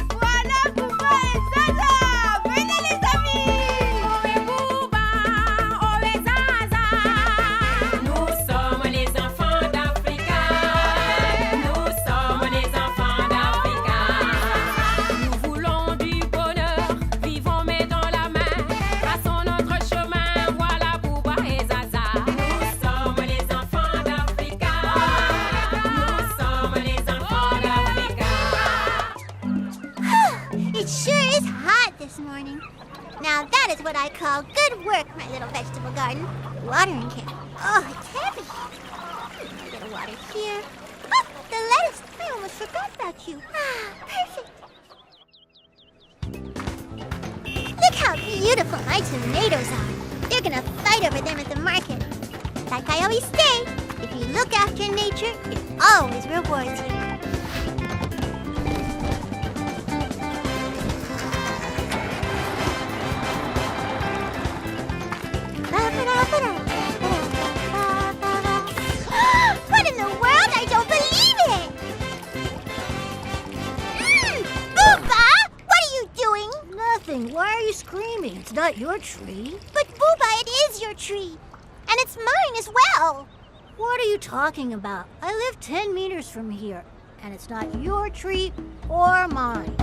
Voilà, bouba et saza! Venez les amis! Oh et bouba, oh et saza! Nous sommes les enfants d'Africa. Nous sommes les enfants d'Africa. Nous voulons du bonheur, vivons main dans la main. Passons notre chemin, voilà bouba et zaza. Nous sommes les enfants d'Africa. Nous sommes les enfants d'Africa. It sure is hot this morning. Now that is what I call good work, my little vegetable garden. Watering can. Oh, it's heavy. A little water here. Oh, the lettuce. I almost forgot about you. Ah, perfect. Look how beautiful my tomatoes are. They're gonna fight over them at the market. Like I always say, if you look after nature, it always rewards you. What in the world? I don't believe it! Booba! What are you doing? Nothing. Why are you screaming? It's not your tree. But Booba, it is your tree. And it's mine as well. What are you talking about? I live 10 meters from here, and it's not your tree or mine.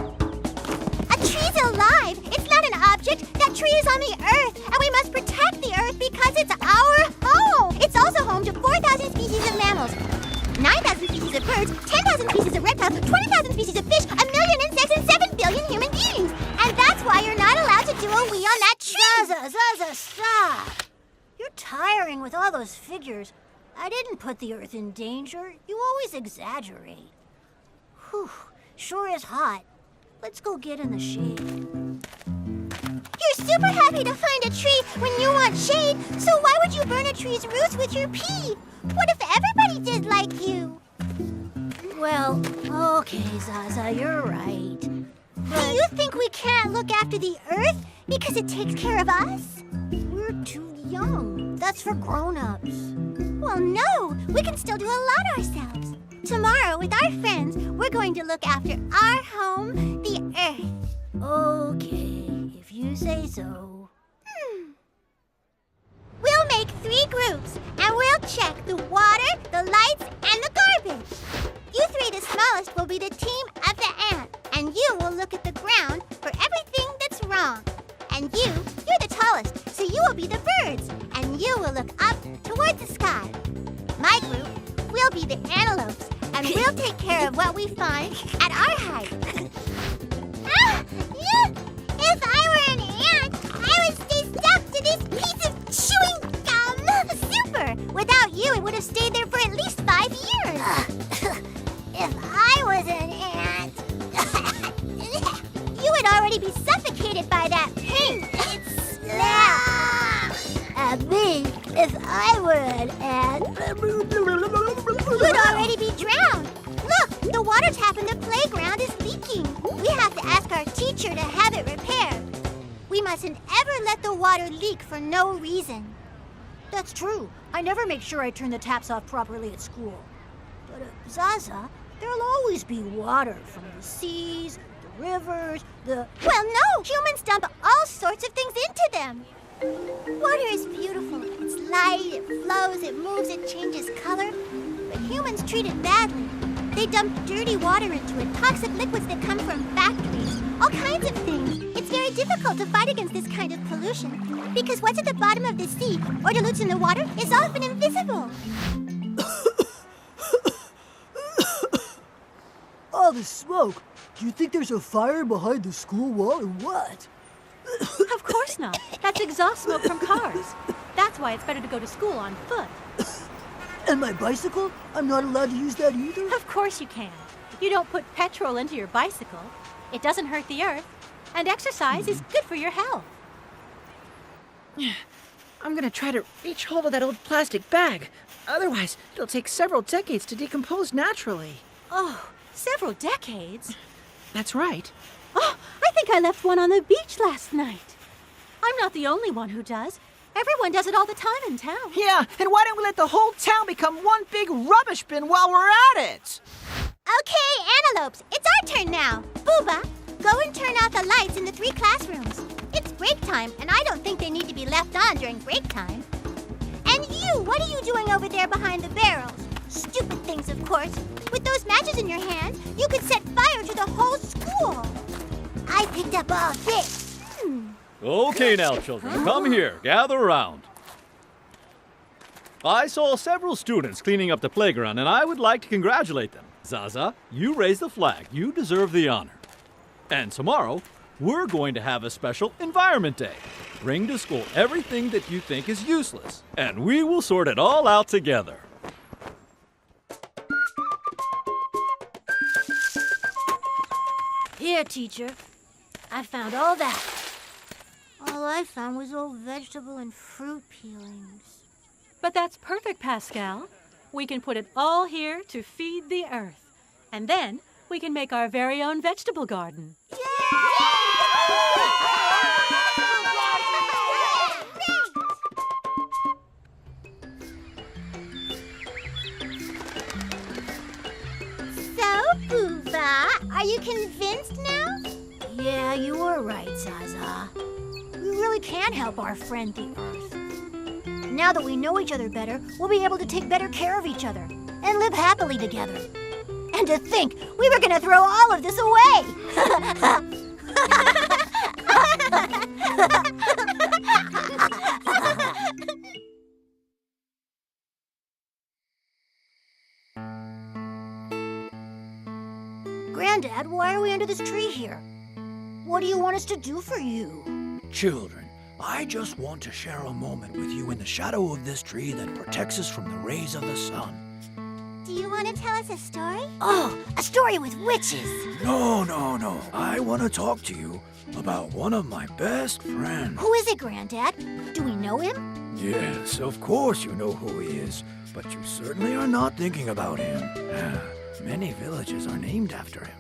A tree's alive. It's not an object. That tree is on the earth, and we must protect the earth because it's our home. It's also home to 4,000 species of mammals, 9,000 species of birds, 10,000 species of reptiles, 20,000 species of fish, 1 million insects, and 7 billion human beings. And that's why you're not allowed to do a wee on that tree. Zaza, stop! You're tiring with all those figures. I didn't put the earth in danger. You always exaggerate. Whew, sure is hot. Let's go get in the shade. You're super happy to find a tree when you want shade, so why would you burn a tree's roots with your pee? What if everybody did like you? Well, okay, Zaza, you're right. Do you think we can't look after the earth because it takes care of us? We're too young. That's for grown-ups. Well, no, we can still do a lot ourselves. Tomorrow, with our friends, we're going to look after our home, the earth. Okay, if you say so. We'll make 3 groups, and we'll check the water, the lights, and the garbage. You 3, the smallest, will be the team of the ant, and you will look at the ground for everything that's wrong. And you're the tallest, so you will be the birds, and you will look up towards the sky. My group will be the antelopes, and we'll take care of what we find at our height. If I were an ant, I would stay stuck to this piece of chewing gum. Super! Without you, it would have stayed there for at least 5 years. If I was an ant, you would already be suffocated by that pink smell. And me, if I were an ant, You'd already be drowned. Look, the water tap in the playground is leaking. We have to ask our teacher to have it repaired. We mustn't ever let the water leak for no reason. That's true. I never make sure I turn the taps off properly at school. But, Zaza, there'll always be water from the seas, the rivers, the... Well, no! Humans dump all sorts of things into them. Water is beautiful. It's light, it flows, it moves, it changes color. But humans treat it badly. They dump dirty water into it, toxic liquids that come from factories, all kinds of things. It's very difficult to fight against this kind of pollution because what's at the bottom of the sea or dilutes in the water is often invisible. All the smoke. Do you think there's a fire behind the school wall or what? Of course not. That's exhaust smoke from cars. That's why it's better to go to school on foot. And my bicycle? I'm not allowed to use that either? Of course you can. You don't put petrol into your bicycle. It doesn't hurt the earth. And exercise is good for your health. I'm gonna try to reach hold of that old plastic bag. Otherwise, it'll take several decades to decompose naturally. Oh, several decades? That's right. Oh, I think I left one on the beach last night. I'm not the only one who does. Everyone does it all the time in town. Yeah, and why don't we let the whole town become one big rubbish bin while we're at it? Okay, turn now. Bouba, go and turn off the lights in the 3 classrooms. It's break time, and I don't think they need to be left on during break time. And you, what are you doing over there behind the barrels? Stupid things, of course. With those matches in your hand, you could set fire to the whole school. I picked up all this. Okay now, children, come here. Gather around. I saw several students cleaning up the playground, and I would like to congratulate them. Zaza, you raised the flag. You deserve the honor. And tomorrow, we're going to have a special Environment Day. Bring to school everything that you think is useless, and we will sort it all out together. Here, teacher. I found all that. All I found was old vegetable and fruit peelings. But that's perfect, Pascal. We can put it all here to feed the earth. And then we can make our very own vegetable garden. So, Bouba, are you convinced now? Yeah, you were right, Saza. We really can help our friend the Earth. Now that we know each other better, we'll be able to take better care of each other and live happily together. And to think, we were going to throw all of this away! Granddad, why are we under this tree here? What do you want us to do for you? Children, I just want to share a moment with you in the shadow of this tree that protects us from the rays of the sun. Do you want to tell us a story? Oh, a story with witches! No. I want to talk to you about one of my best friends. Who is it, Granddad? Do we know him? Yes, of course you know who he is, but you certainly are not thinking about him. Many villages are named after him.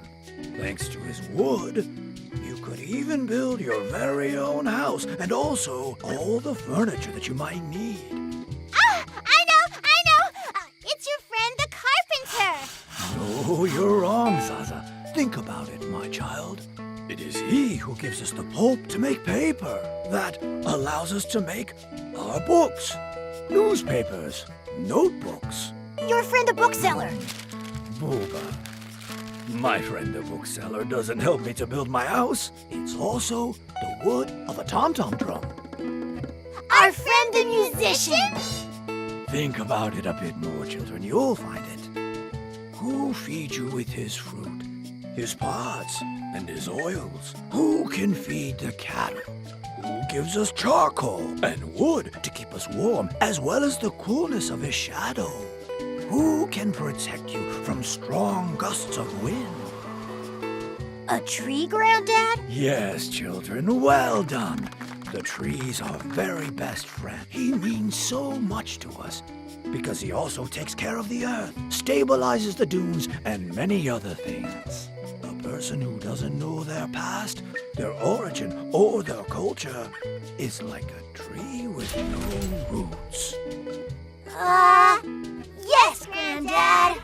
Thanks to his wood, you could even build your very own house and also all the furniture that you might need. Ah, I know! It's your friend the carpenter! No, you're wrong, Zaza. Think about it, my child. It is he who gives us the pulp to make paper. That allows us to make our books, newspapers, notebooks. Your friend the bookseller. Bouba. My friend the bookseller doesn't help me to build my house. It's also the wood of a tom-tom drum. Our friend the musician? Think about it a bit more, children. You'll find it. Who feeds you with his fruit, his pods, and his oils? Who can feed the cattle? Who gives us charcoal and wood to keep us warm, as well as the coolness of his shadow? Who can protect you from strong gusts of wind? A tree, Granddad? Yes, children, well done. The tree's our very best friend. He means so much to us because he also takes care of the earth, stabilizes the dunes, and many other things. A person who doesn't know their past, their origin, or their culture is like a tree with no roots. Yes, Granddad.